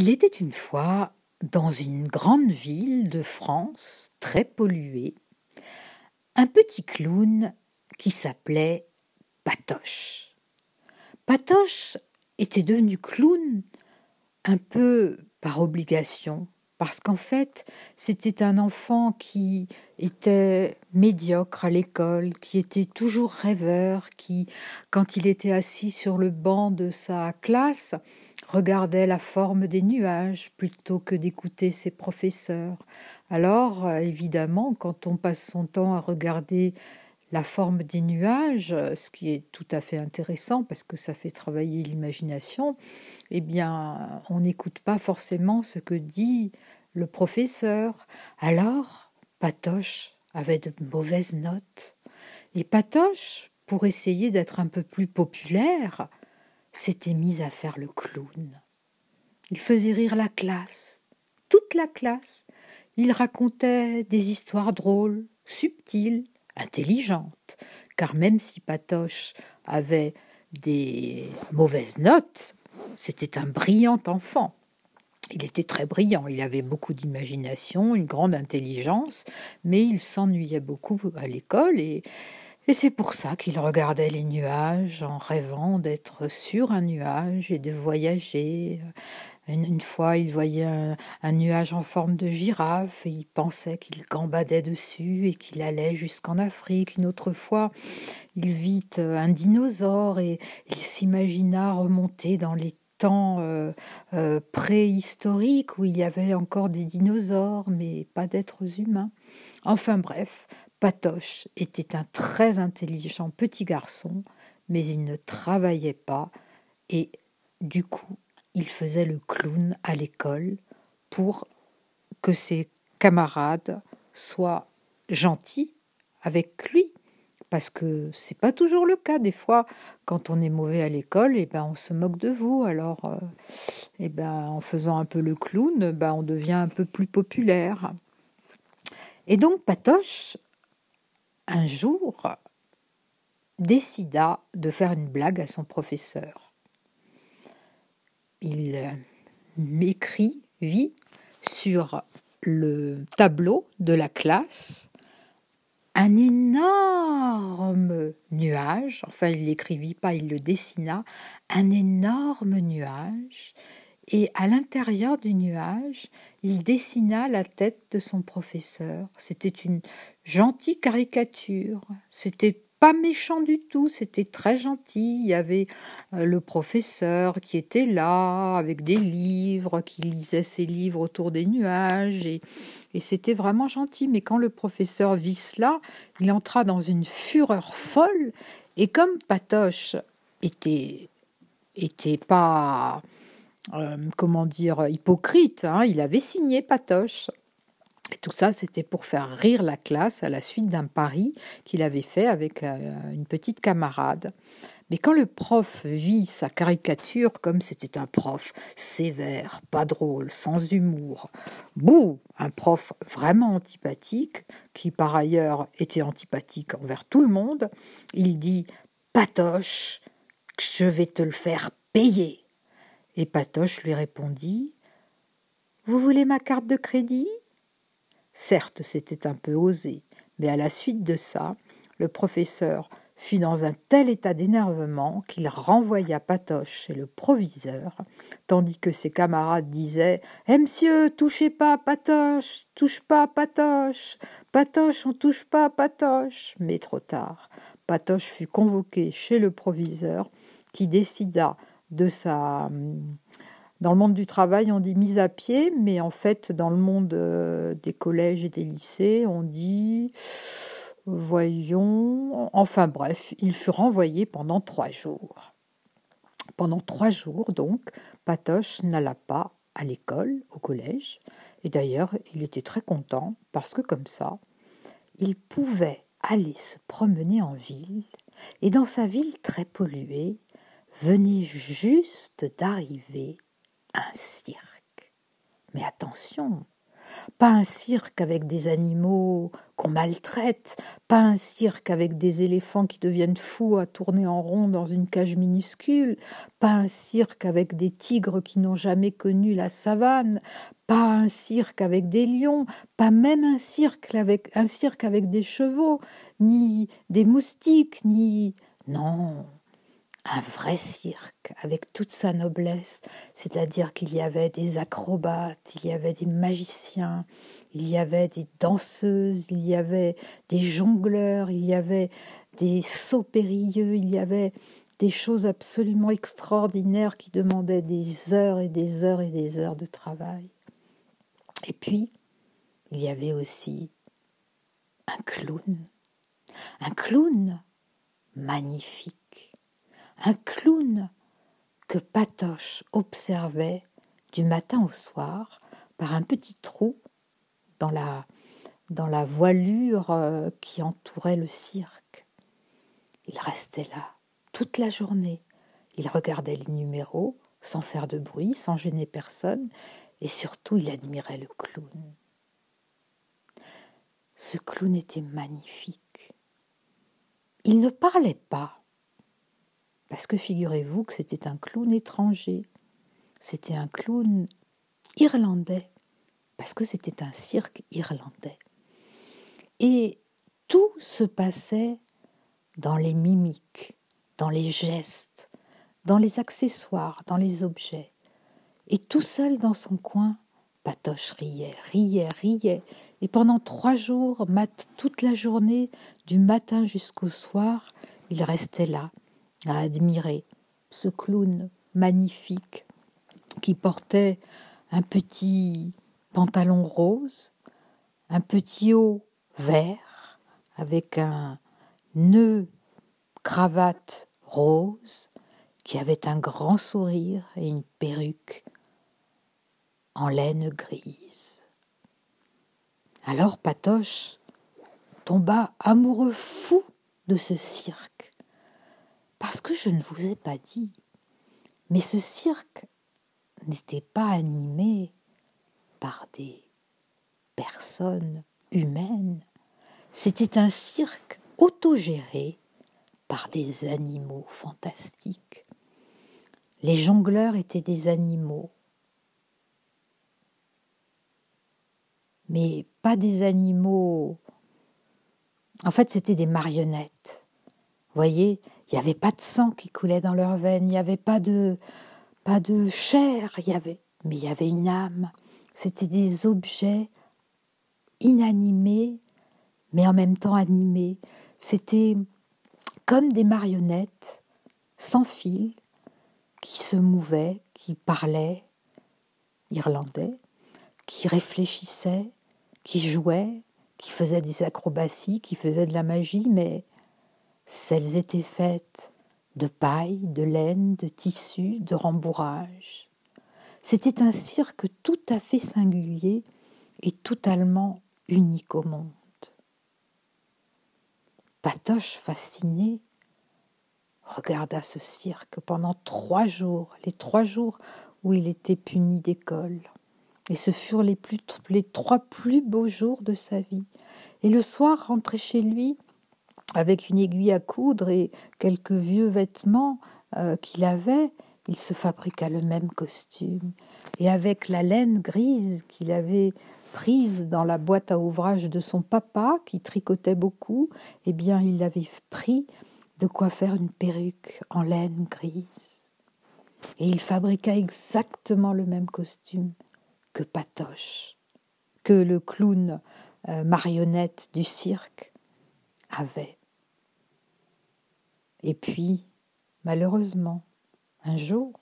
Il était une fois, dans une grande ville de France, très polluée, un petit clown qui s'appelait Patoche. Patoche était devenu clown un peu par obligation, parce qu'en fait, c'était un enfant qui était médiocre à l'école, qui était toujours rêveur, qui, quand il était assis sur le banc de sa classe, regardait la forme des nuages plutôt que d'écouter ses professeurs. Alors, évidemment, quand on passe son temps à regarder la forme des nuages, ce qui est tout à fait intéressant parce que ça fait travailler l'imagination, eh bien, on n'écoute pas forcément ce que dit le professeur. Alors, Patoche avait de mauvaises notes. Et Patoche, pour essayer d'être un peu plus populaire, s'était mis à faire le clown. Il faisait rire la classe, toute la classe. Il racontait des histoires drôles, subtiles, intelligente, car même si Patoche avait des mauvaises notes, c'était un brillant enfant. Il était très brillant, il avait beaucoup d'imagination, une grande intelligence, mais il s'ennuyait beaucoup à l'école et c'est pour ça qu'il regardait les nuages en rêvant d'être sur un nuage et de voyager. Une fois, il voyait un nuage en forme de girafe et il pensait qu'il gambadait dessus et qu'il allait jusqu'en Afrique. Une autre fois, il vit un dinosaure et il s'imagina remonter dans les temps préhistoriques où il y avait encore des dinosaures, mais pas d'êtres humains. Enfin bref, Patoche était un très intelligent petit garçon, mais il ne travaillait pas et du coup, il faisait le clown à l'école pour que ses camarades soient gentils avec lui. Parce que c'est pas toujours le cas. Des fois, quand on est mauvais à l'école, on se moque de vous. Alors, en faisant un peu le clown, on devient un peu plus populaire. Et donc, Patoche, un jour, décida de faire une blague à son professeur. Il vit sur le tableau de la classe un énorme nuage, enfin il l'écrivit pas, il le dessina, un énorme nuage, et à l'intérieur du nuage, il dessina la tête de son professeur. C'était une gentille caricature, c'était pas méchant du tout, c'était très gentil. Il y avait le professeur qui était là, avec des livres, qui lisait ses livres autour des nuages, et c'était vraiment gentil. Mais quand le professeur vit cela, il entra dans une fureur folle, et comme Patoche était pas, hypocrite, hein, il avait signé Patoche. Et tout ça, c'était pour faire rire la classe à la suite d'un pari qu'il avait fait avec une petite camarade. Mais quand le prof vit sa caricature, comme c'était un prof sévère, pas drôle, sans humour, un prof vraiment antipathique, qui par ailleurs était antipathique envers tout le monde, il dit « Patoche, je vais te le faire payer !» Et Patoche lui répondit « Vous voulez ma carte de crédit ?» Certes, c'était un peu osé, mais à la suite de ça, le professeur fut dans un tel état d'énervement qu'il renvoya Patoche chez le proviseur, tandis que ses camarades disaient « Eh monsieur, touchez pas à Patoche, touche pas à Patoche, Patoche, on touche pas à Patoche !» Mais trop tard, Patoche fut convoqué chez le proviseur qui décida de sa... Dans le monde du travail, on dit mise à pied, mais en fait, dans le monde des collèges et des lycées, on dit, voyons, enfin bref, il fut renvoyé pendant 3 jours. Pendant 3 jours, donc, Patoche n'alla pas à l'école, au collège, et d'ailleurs, il était très content, parce que comme ça, il pouvait aller se promener en ville, et dans sa ville très polluée, venait juste d'arriver un cirque. Mais attention, pas un cirque avec des animaux qu'on maltraite, pas un cirque avec des éléphants qui deviennent fous à tourner en rond dans une cage minuscule, pas un cirque avec des tigres qui n'ont jamais connu la savane, pas un cirque avec des lions, pas même un cirque avec des chevaux, ni des moustiques, ni... Non, un vrai cirque avec toute sa noblesse, c'est-à-dire qu'il y avait des acrobates, il y avait des magiciens, il y avait des danseuses, il y avait des jongleurs, il y avait des sauts périlleux, il y avait des choses absolument extraordinaires qui demandaient des heures et des heures et des heures de travail. Et puis, il y avait aussi un clown magnifique, un clown que Patoche observait du matin au soir par un petit trou dans la voilure qui entourait le cirque. Il restait là toute la journée. Il regardait les numéros sans faire de bruit, sans gêner personne, et surtout il admirait le clown. Ce clown était magnifique. Il ne parlait pas, parce que figurez-vous que c'était un clown étranger. C'était un clown irlandais, parce que c'était un cirque irlandais. Et tout se passait dans les mimiques, dans les gestes, dans les accessoires, dans les objets. Et tout seul dans son coin, Patoche riait. Et pendant 3 jours, toute la journée, du matin jusqu'au soir, il restait là, à admirer ce clown magnifique qui portait un petit pantalon rose, un petit haut vert avec un nœud cravate rose, qui avait un grand sourire et une perruque en laine grise. Alors Patoche tomba amoureux fou de ce cirque, parce que je ne vous ai pas dit, mais ce cirque n'était pas animé par des personnes humaines, c'était un cirque autogéré par des animaux fantastiques. Les jongleurs étaient des animaux, mais pas des animaux... En fait, c'était des marionnettes. Vous voyez, il n'y avait pas de sang qui coulait dans leurs veines, il n'y avait pas de chair, mais il y avait une âme. C'était des objets inanimés, mais en même temps animés. C'était comme des marionnettes, sans fil, qui se mouvaient, qui parlaient irlandais, qui réfléchissaient, qui jouaient, qui faisaient des acrobaties, qui faisaient de la magie, mais celles étaient faites de paille, de laine, de tissu, de rembourrage. C'était un cirque tout à fait singulier et totalement unique au monde. Patoche, fasciné, regarda ce cirque pendant 3 jours, les 3 jours où il était puni d'école. Et ce furent les 3 plus beaux jours de sa vie. Et le soir, rentré chez lui, avec une aiguille à coudre et quelques vieux vêtements qu'il avait, il se fabriqua le même costume. Et avec la laine grise qu'il avait prise dans la boîte à ouvrage de son papa, qui tricotait beaucoup, eh bien, il avait pris de quoi faire une perruque en laine grise. Et il fabriqua exactement le même costume que Patoche, que le clown marionnette du cirque avait. Et puis, malheureusement, un jour,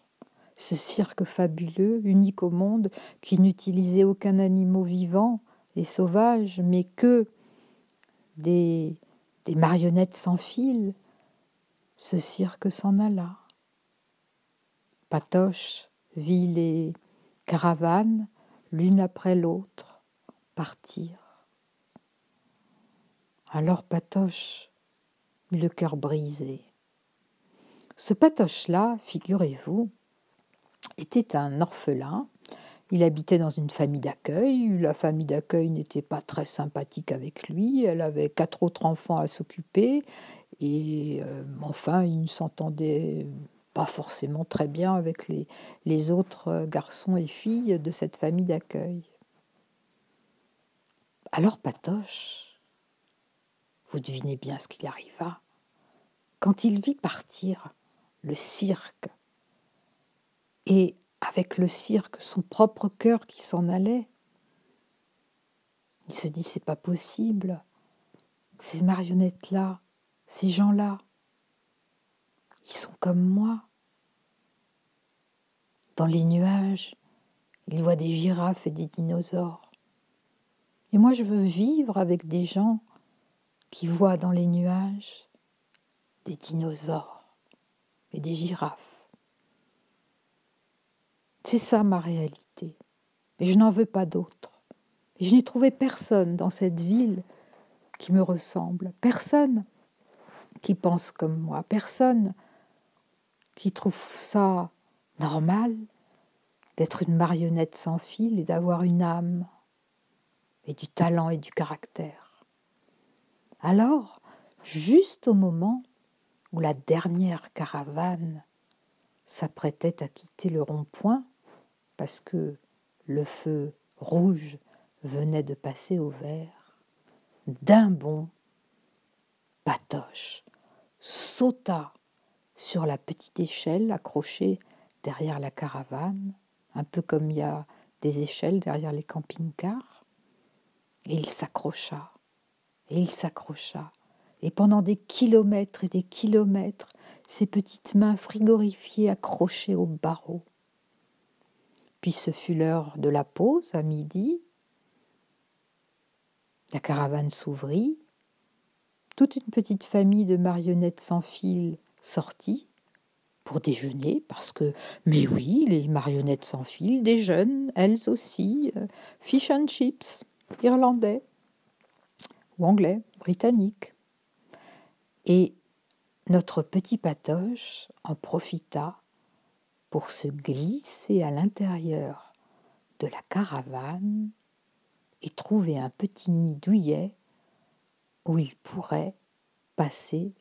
ce cirque fabuleux, unique au monde, qui n'utilisait aucun animal vivant et sauvage, mais que des marionnettes sans fil, ce cirque s'en alla. Patoche vit les caravanes, l'une après l'autre, partir. Alors Patoche eut le cœur brisé. Ce Patoche-là, figurez-vous, était un orphelin Il habitait dans une famille d'accueil. La famille d'accueil n'était pas très sympathique avec lui. Elle avait 4 autres enfants à s'occuper. Et enfin, il ne s'entendait pas forcément très bien avec les autres garçons et filles de cette famille d'accueil. Alors Patoche, vous devinez bien ce qui arriva. Quand il vit partir le cirque, et avec le cirque son propre cœur qui s'en allait, il se dit c'est pas possible, ces marionnettes-là, ces gens-là, ils sont comme moi. Dans les nuages, il voit des girafes et des dinosaures. Et moi je veux vivre avec des gens qui voient dans les nuages des dinosaures et des girafes. C'est ça ma réalité. Et je n'en veux pas d'autre. Et je n'ai trouvé personne dans cette ville qui me ressemble. Personne qui pense comme moi. Personne qui trouve ça normal d'être une marionnette sans fil et d'avoir une âme et du talent et du caractère. Alors, juste au moment où la dernière caravane s'apprêtait à quitter le rond-point, parce que le feu rouge venait de passer au vert, d'un bond, Patoche sauta sur la petite échelle accrochée derrière la caravane, un peu comme il y a des échelles derrière les camping-cars, et il s'accrocha, et il s'accrocha, et pendant des kilomètres et des kilomètres, ses petites mains frigorifiées accrochées aux barreaux. Puis ce fut l'heure de la pause, à midi. La caravane s'ouvrit. Toute une petite famille de marionnettes sans fil sortit pour déjeuner, parce que, mais oui, les marionnettes sans fil déjeunent, elles aussi, fish and chips, irlandais, ou anglais, britannique. Et notre petit Patoche en profita pour se glisser à l'intérieur de la caravane et trouver un petit nid douillet où il pourrait passer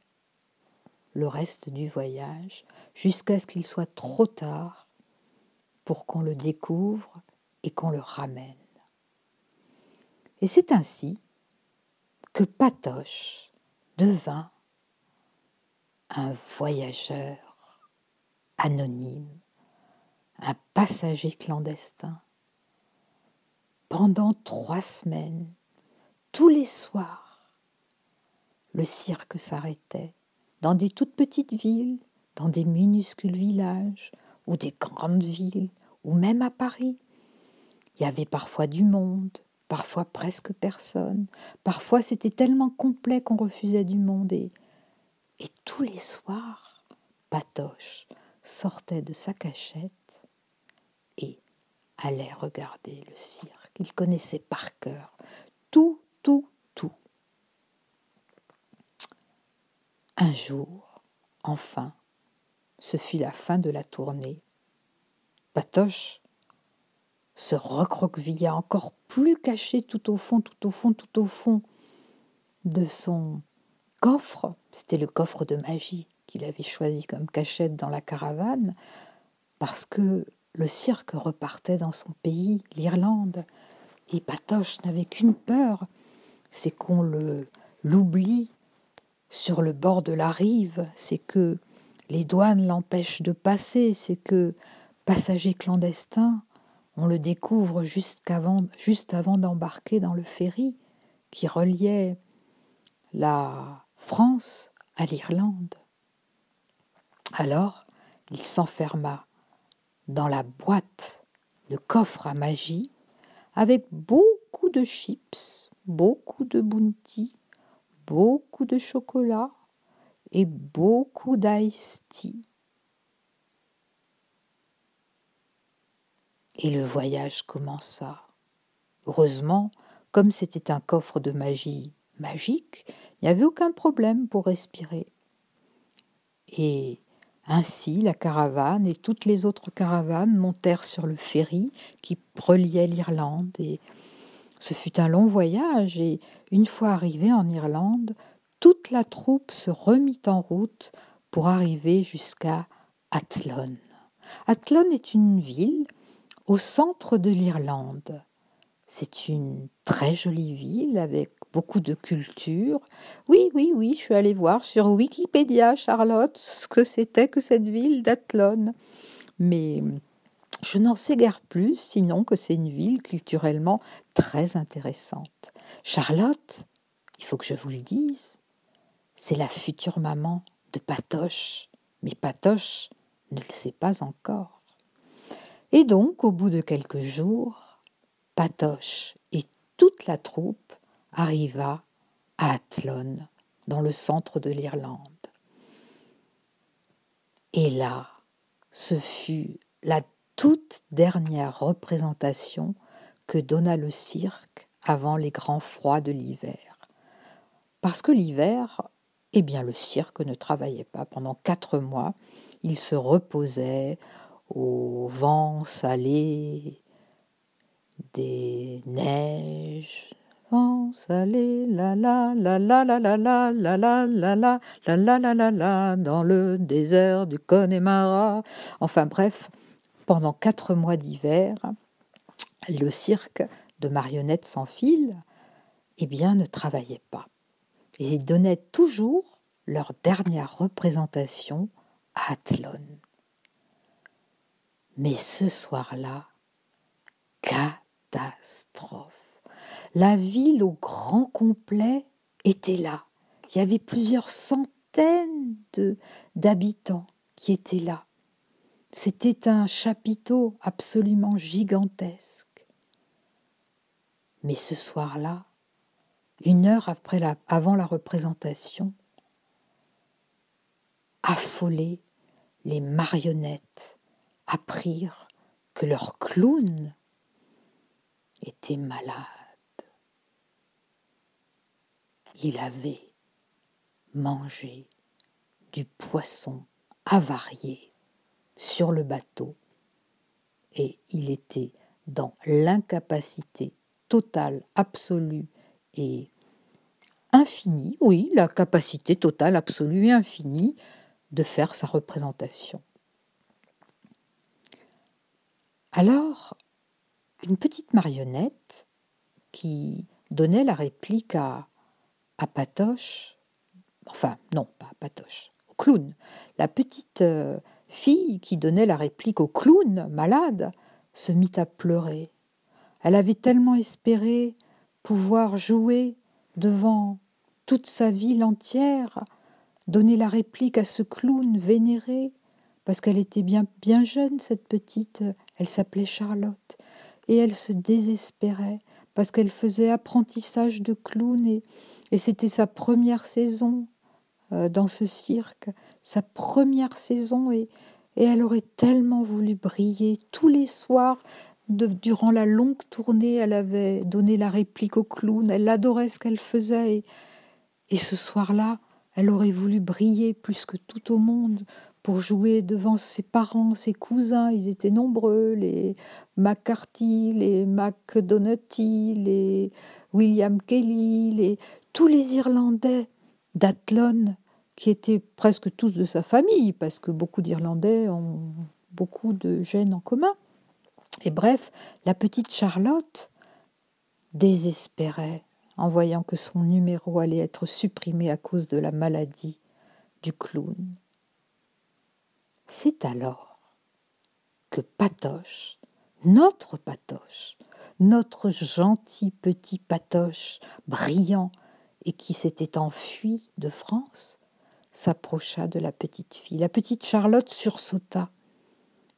le reste du voyage jusqu'à ce qu'il soit trop tard pour qu'on le découvre et qu'on le ramène. Et c'est ainsi que Patoche devint un voyageur anonyme, un passager clandestin. Pendant 3 semaines, tous les soirs, le cirque s'arrêtait dans des toutes petites villes, dans des minuscules villages, ou des grandes villes, ou même à Paris. Il y avait parfois du monde, parfois presque personne, parfois c'était tellement complet qu'on refusait du monde. Et tous les soirs, Patoche sortait de sa cachette et allait regarder le cirque. Il connaissait par cœur tout. Un jour, enfin, ce fut la fin de la tournée. Patoche se recroquevilla encore plus caché tout au fond de son coffre. C'était le coffre de magie qu'il avait choisi comme cachette dans la caravane, parce que le cirque repartait dans son pays, l'Irlande, et Patoche n'avait qu'une peur, c'est qu'on l'oublie sur le bord de la rive, c'est que les douanes l'empêchent de passer, c'est que, passager clandestin, on le découvre juste avant d'embarquer dans le ferry qui reliait la France à l'Irlande. Alors, il s'enferma dans la boîte, le coffre à magie, avec beaucoup de chips, beaucoup de bounty, beaucoup de chocolat et beaucoup d'ice tea. Et le voyage commença. Heureusement, comme c'était un coffre de magie magique, il n'y avait aucun problème pour respirer. Et Ainsi, la caravane et toutes les autres caravanes montèrent sur le ferry qui reliait l'Irlande. Et ce fut un long voyage et, une fois arrivés en Irlande, toute la troupe se remit en route pour arriver jusqu'à Athlone. Athlone est une ville au centre de l'Irlande. C'est une très jolie ville avec beaucoup de culture. Oui, je suis allée voir sur Wikipédia, Charlotte, ce que c'était que cette ville d'Athlone. Mais je n'en sais guère plus, sinon que c'est une ville culturellement très intéressante. Charlotte, il faut que je vous le dise, c'est la future maman de Patoche. Mais Patoche ne le sait pas encore. Et donc, au bout de quelques jours, Patoche et toute la troupe arriva à Athlone, dans le centre de l'Irlande. Et là, ce fut la toute dernière représentation que donna le cirque avant les grands froids de l'hiver. Parce que l'hiver, le cirque ne travaillait pas. Pendant 4 mois, il se reposait au vent salé des neiges. Vent salé, la la la la la la la la la la la la la la la la dans le désert du Connemara. Enfin bref, pendant 4 mois d'hiver, le cirque de marionnettes sans fil, ne travaillait pas. Et ils donnaient toujours leur dernière représentation à Athlone. Mais ce soir-là, catastrophe. La ville au grand complet était là. Il y avait plusieurs centaines d'habitants qui étaient là. C'était un chapiteau absolument gigantesque. Mais ce soir-là, 1 heure avant la représentation, affolées, les marionnettes apprirent que leur clown était malade. Il avait mangé du poisson avarié sur le bateau et il était dans l'incapacité totale, absolue et infinie, oui, la capacité totale, absolue et infinie de faire sa représentation. Alors, une petite marionnette qui donnait la réplique à Patoche, enfin non, pas à Patoche, au clown, la petite fille qui donnait la réplique au clown malade se mit à pleurer. Elle avait tellement espéré pouvoir jouer devant toute sa ville entière, donner la réplique à ce clown vénéré, parce qu'elle était bien jeune, cette petite, elle s'appelait Charlotte, et elle se désespérait, parce qu'elle faisait apprentissage de clown, et c'était sa première saison dans ce cirque, sa première saison, et elle aurait tellement voulu briller tous les soirs. Durant la longue tournée, elle avait donné la réplique au clown, elle adorait ce qu'elle faisait, et ce soir-là, elle aurait voulu briller plus que tout au monde pour jouer devant ses parents, ses cousins. Ils étaient nombreux, les McCarthy, les McDonaghy, les William Kelly, tous les Irlandais d'Athlone, qui étaient presque tous de sa famille, parce que beaucoup d'Irlandais ont beaucoup de gènes en commun. Et bref, la petite Charlotte désespérait en voyant que son numéro allait être supprimé à cause de la maladie du clown. C'est alors que Patoche, notre gentil petit Patoche, brillant et qui s'était enfui de France, s'approcha de la petite fille. La petite Charlotte sursauta,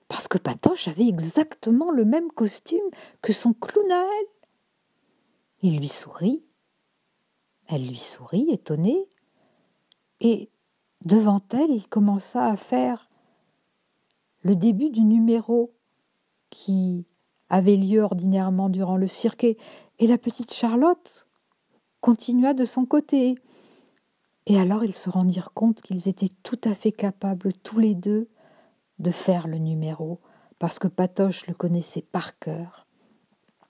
parce que Patoche avait exactement le même costume que son clown à elle. Il lui sourit. Elle lui sourit, étonnée, et devant elle, il commença à faire le début du numéro qui avait lieu ordinairement durant le cirque. Et la petite Charlotte continua de son côté. Et alors ils se rendirent compte qu'ils étaient tout à fait capables, tous les deux, de faire le numéro, parce que Patoche le connaissait par cœur,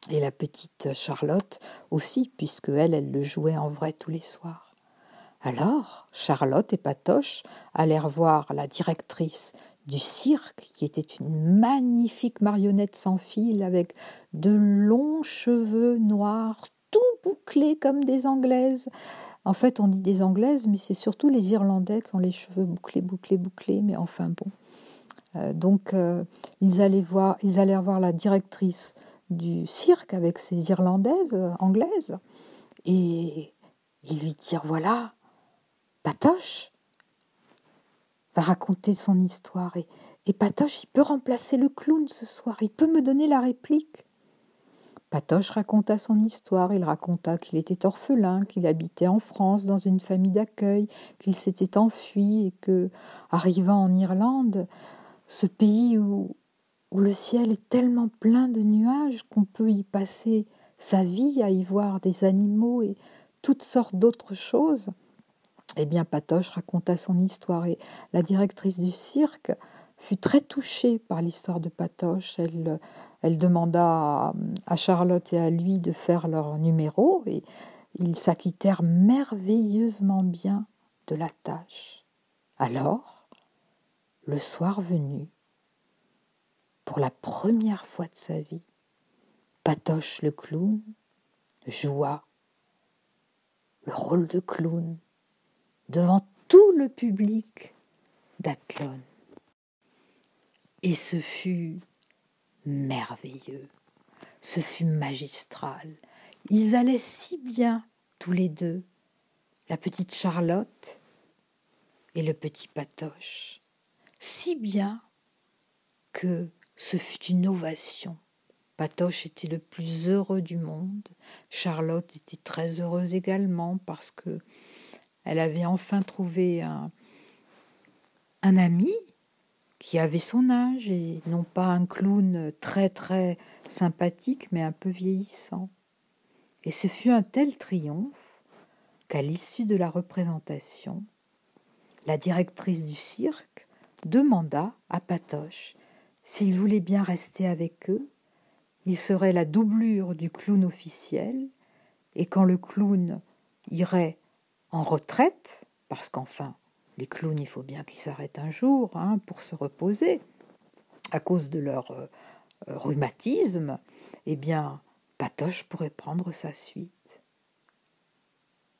et la petite Charlotte aussi, puisque elle le jouait en vrai tous les soirs. Alors, Charlotte et Patoche allèrent voir la directrice du cirque, qui était une magnifique marionnette sans fil, avec de longs cheveux noirs, tout bouclés comme des Anglaises. En fait, on dit des Anglaises, mais c'est surtout les Irlandais qui ont les cheveux bouclés, mais enfin bon. Donc, ils allèrent voir la directrice du cirque avec ses Irlandaises, anglaises, et ils lui dirent, voilà, Patoche va raconter son histoire, et Patoche, il peut remplacer le clown ce soir, il peut me donner la réplique. Patoche raconta son histoire, il raconta qu'il était orphelin, qu'il habitait en France dans une famille d'accueil, qu'il s'était enfui et que, arrivant en Irlande, ce pays où le ciel est tellement plein de nuages qu'on peut y passer sa vie à y voir des animaux et toutes sortes d'autres choses. Eh bien, Patoche raconta son histoire et la directrice du cirque fut très touchée par l'histoire de Patoche. Elle demanda à Charlotte et à lui de faire leur numéro et ils s'acquittèrent merveilleusement bien de la tâche. Alors, le soir venu, pour la première fois de sa vie, Patoche le clown joua le rôle de clown devant tout le public d'Athlone. Et ce fut merveilleux, ce fut magistral. Ils allaient si bien, tous les deux, la petite Charlotte et le petit Patoche, si bien que ce fut une ovation. Patoche était le plus heureux du monde. Charlotte était très heureuse également parce que elle avait enfin trouvé un ami qui avait son âge et non pas un clown très très sympathique mais un peu vieillissant. Et ce fut un tel triomphe qu'à l'issue de la représentation, la directrice du cirque demanda à Patoche s'il voulait bien rester avec eux. Il serait la doublure du clown officiel, et quand le clown irait en retraite, parce qu'enfin, les clowns, il faut bien qu'ils s'arrêtent un jour pour se reposer, à cause de leur rhumatisme, eh bien, Patoche pourrait prendre sa suite.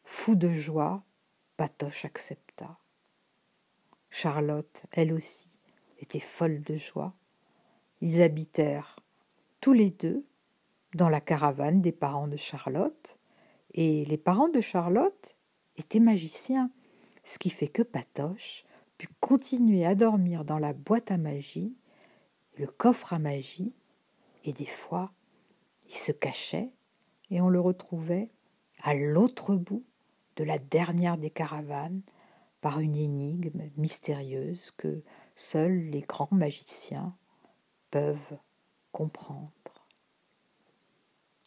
Fou de joie, Patoche accepta. Charlotte, elle aussi, était folle de joie. Ils habitèrent tous les deux dans la caravane des parents de Charlotte, et les parents de Charlotte étaient magiciens, ce qui fait que Patoche put continuer à dormir dans la boîte à magie, le coffre à magie, et des fois, il se cachait et on le retrouvait à l'autre bout de la dernière des caravanes par une énigme mystérieuse que seuls les grands magiciens peuvent comprendre.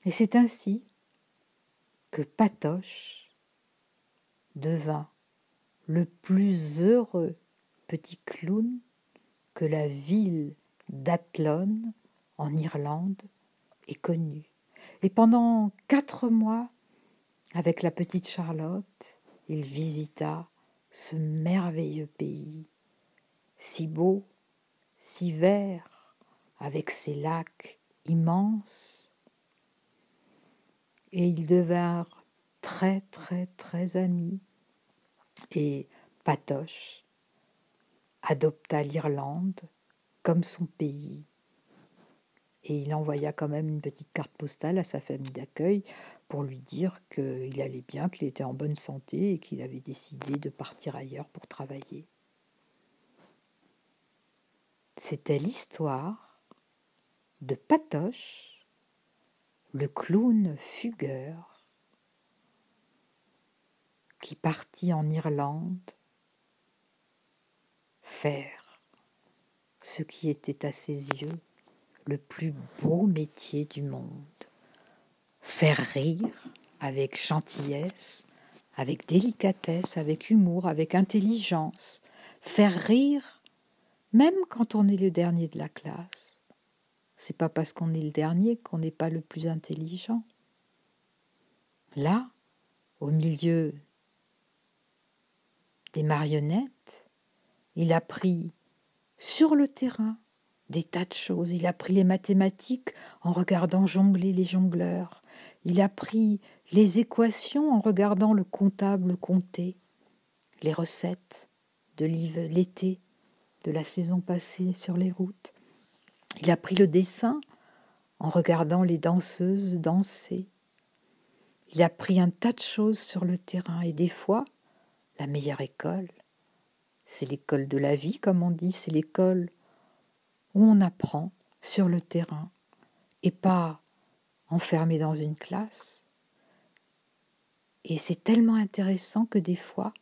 Et c'est ainsi que Patoche devint le plus heureux petit clown que la ville d'Athlone, en Irlande, ait connue. Et pendant 4 mois, avec la petite Charlotte, il visita ce merveilleux pays, si beau, si vert, avec ses lacs immenses. Et ils devinrent très, très, très amis. Et Patoche adopta l'Irlande comme son pays. Et il envoya quand même une petite carte postale à sa famille d'accueil pour lui dire qu'il allait bien, qu'il était en bonne santé et qu'il avait décidé de partir ailleurs pour travailler. C'était l'histoire de Patoche, le clown fugueur, qui partit en Irlande faire ce qui était à ses yeux le plus beau métier du monde. Faire rire avec gentillesse avec délicatesse, avec humour, avec intelligence, faire rire, même quand on est le dernier de la classe. C'est pas parce qu'on est le dernier qu'on n'est pas le plus intelligent. Là, au milieu des marionnettes, il a pris sur le terrain des tas de choses. Il a pris les mathématiques en regardant jongler les jongleurs. Il a pris les équations en regardant le comptable compter. Les recettes de l'été, de la saison passée sur les routes. Il a pris le dessin en regardant les danseuses danser. Il a pris un tas de choses sur le terrain et des fois, la meilleure école, c'est l'école de la vie, comme on dit, c'est l'école où on apprend sur le terrain et pas enfermé dans une classe. Et c'est tellement intéressant que des fois,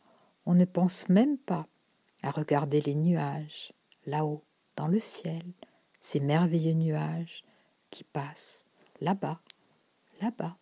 on ne pense même pas à regarder les nuages là-haut, dans le ciel, ces merveilleux nuages qui passent là-bas, là-bas.